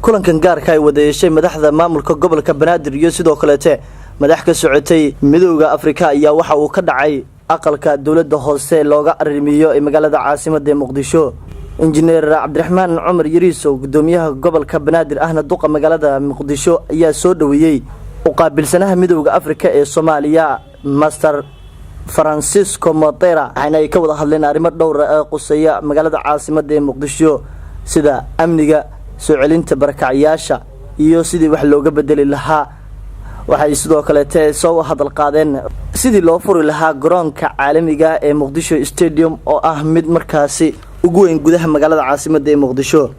kulankan gaarka ay wada yeeshay madaxda maamulka gobolka Banaadir iyo sidoo kale madax ka socotay midowga Afrika ayaa waxa uu ka dhacay aqalka dawladda hoose looga arrimiyo ee magaalada caasimadda Muqdisho. injineer Cabdiraxmaan Cumar Yariisow gudoomiyaha gobolka Banaadir ahna duqa magaalada Muqdisho ayaa soo dhaweeyay u qaabilsanaha midowga Afrika ee Soomaaliya Master Francisco Motera ay ka wada hadleen arrimo dhowr ah quseeya magaalada caasimadda ee Muqdisho sida amniga soo celinta barakacayaasha iyo sidii wax looga bedeli lahaa. waxay sidoo kale soo hadal qaadeen sidii loo furi lahaa garoonka caalamiga ee Muqdisho Stadium oo ah mid markaasi ugu weyn gudaha magaalada caasimadda ee Muqdisho.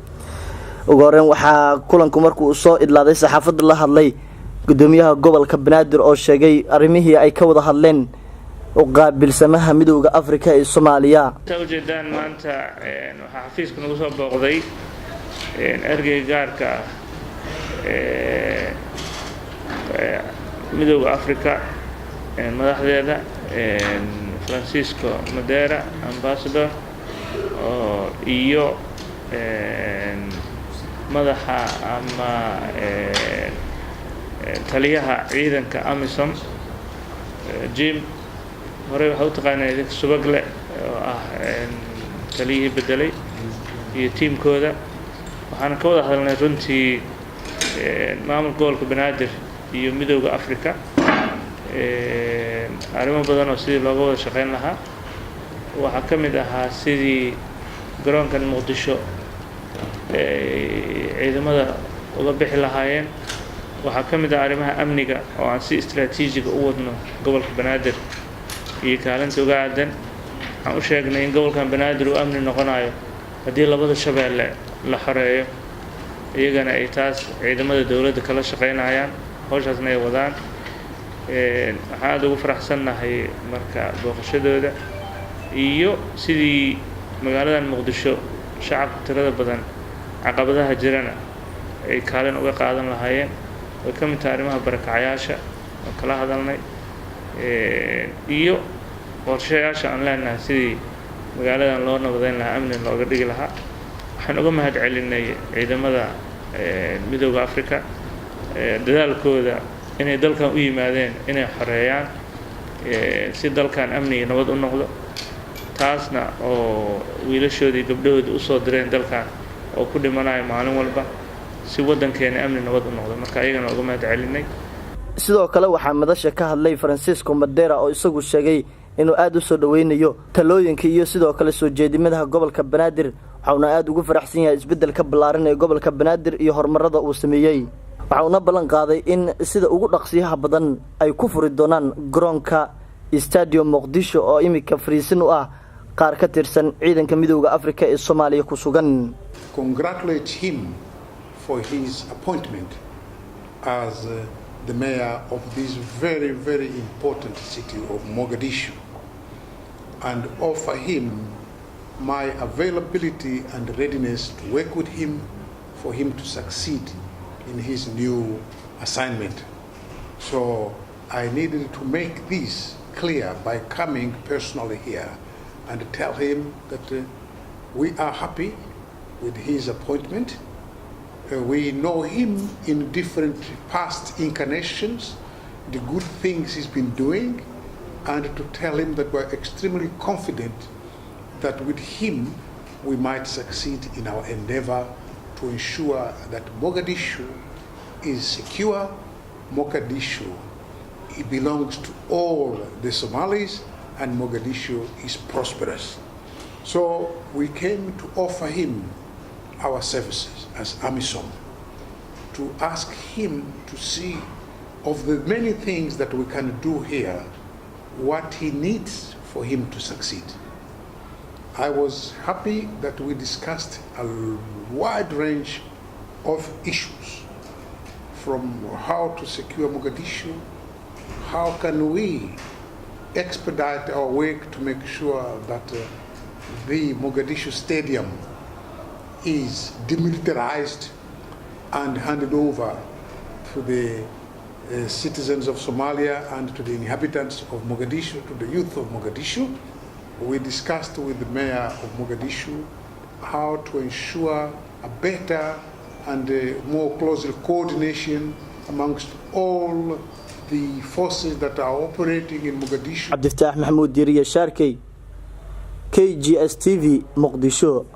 ugu horreyn waxaa kulanku markuu soo idlaaday saxaafadda la hadlay gudoomiyaha gobolka Banaadir oo sheegay arrimihii ay ka wada hadleen u qaabilsanaha midowga Afrika ee Soomaaliya. tawjeedaan maanta waxa xafiiska nagu soo booqday ergey gaarka midowga Afrika madaxdeeda Francisco Motera ambassador iyo madaxa ama taliyaha ciidanka AMISOM Jim hore waxa uu taqaanay subagle oo ah taliyihii bedelay iyo tiimkooda. waxaan ka wada hadalnay runtii maamulka gobolka Banaadir iyo midowga Afrika arrimo badan oo sidii looga wada shaqeyn lahaa. waxaa ka mid ahaa sidii garoonkan Muqdisho ciidamada uga bixi lahaayeen. waxaa ka mid ah arrimaha amniga oo aan si istiraatiijiga u wadno gobolka Banaadir iyo kaalinta uga aadan. waxaan u sheegnay in gobolkan Banaadir uu amni noqonayo haddii labada shabeelle la xoreeyo, iyagana ay taas ciidamada dawladda kala shaqeynayaan, hawshaasna ay wadaan. waxaan aad ugu faraxsanahay marka booqashadooda iyo sidii magaaladan Muqdisho shacabka tirada badan caqabadaha jirana ay kaalin uga qaadan lahaayeen. way ka mid tahay arrimaha barakacayaasha oo kala hadalnay iyo qorshayaasha aan leenahay sidii magaaladan loo nabadeyn lahaa, amni looga dhigi lahaa. waxaan uga mahad celinay ciidamada midowga Afrika dadaalkooda inay dalkan u yimaadeen inay xoreeyaan si dalkan amni iyo nabad u noqdo. taasna oo wiilashoodii gabdhahooda u soo direen dalkan oo ku dhimanayo maalin walba si wadankeena amni nabad u noqdo. marka ayagana uga mahad celinay. sidoo kale waxaa madasha ka hadlay Francisco Motera oo isagu sheegay inuu aad u soo dhaweynayo talooyinka iyo sidoo kale soo jeedimada gobolka Banaadir. waxaana aad ugu faraxsan yahay isbedelka ballaaran ee gobolka Banaadir iyo horumarada uu sameeyay. waxaana ballan qaaday in sida ugu dhaqsiyaha badan ay ku furi doonaan garoonka Stadium Muqdisho oo imika fariisin u ah qaar ka tirsan ciidanka midowga Afrika ee Soomaaliya ku sugan. Congratulate him for his appointment as the mayor of this very, very important city of Mogadishu, and offer him my availability and readiness to work with him for him to succeed in his new assignment. So I needed to make this clear by coming personally here and tell him that we are happy with his appointment. We know him in different past incarnations, the good things he's been doing, and to tell him that we're extremely confident that with him we might succeed in our endeavor to ensure that Mogadishu is secure. Mogadishu, it belongs to all the Somalis, and Mogadishu is prosperous. So we came to offer him our services as AMISOM, to ask him to see of the many things that we can do here, what he needs for him to succeed. I was happy that we discussed a wide range of issues, from how to secure Mogadishu, how can we expedite our work to make sure that the Mogadishu Stadium is demilitarized and handed over to the citizens of Somalia and to the inhabitants of Mogadishu, to the youth of Mogadishu. We discussed with the mayor of Mogadishu how to ensure a better and more closely coordination amongst all the forces that are operating in Mogadishu. Abdifataax Maxamuud Diiriye Shaarkey, KGS TV, Muqdisho.